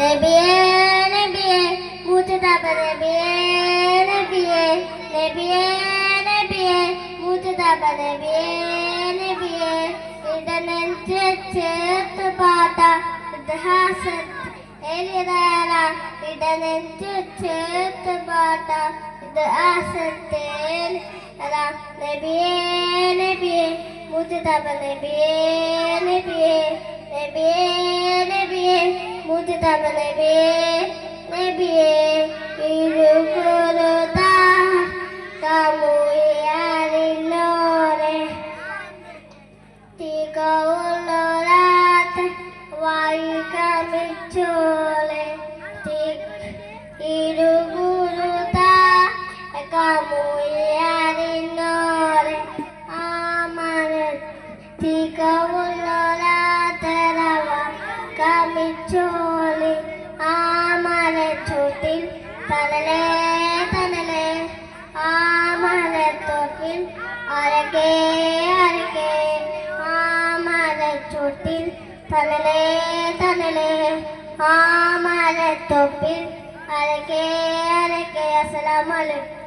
നബിയേ നബിയേ മുജ്തബ നബിയേ നബിയേ നബിയേ നബിയേ മുജ്തബ നബിയേ നബിയേ ഇടനെഞ്ച് ചേർത്ത് പാട്ട ഇതിഹാസത്ത് എലിറാന ഇടനെഞ്ച് ചേർത്ത് പാട്ട ഇതിഹാസത്തേൽ നബിയേ നബിയേ മുജ്തബ നബിയേ നബിയേ നബിയേ നബിയേ മുജ്തബ നബിയേ നബിയേ ഇരുകുറുതാ കമുയാനിലോരെ തികവുള്ളോരാത്ത് വായിക്കമിച്ചോലെ ഇരുകുറുതാ കമുയാനിലോരെ ആമന തികവുള്ളോരാത്തരവ കമിച്ചോലെ ആമന ചുട്ടിൽ തനലേ തനലേ ആമന തൊട്ടിൽ അരകേ അരകേ ആമന ചുട്ടിൽ തനലേ തനലേ ആമന തൊപ്പിൽ അരകേ അരകേ. അസ്സലാമു അലൈക്കും.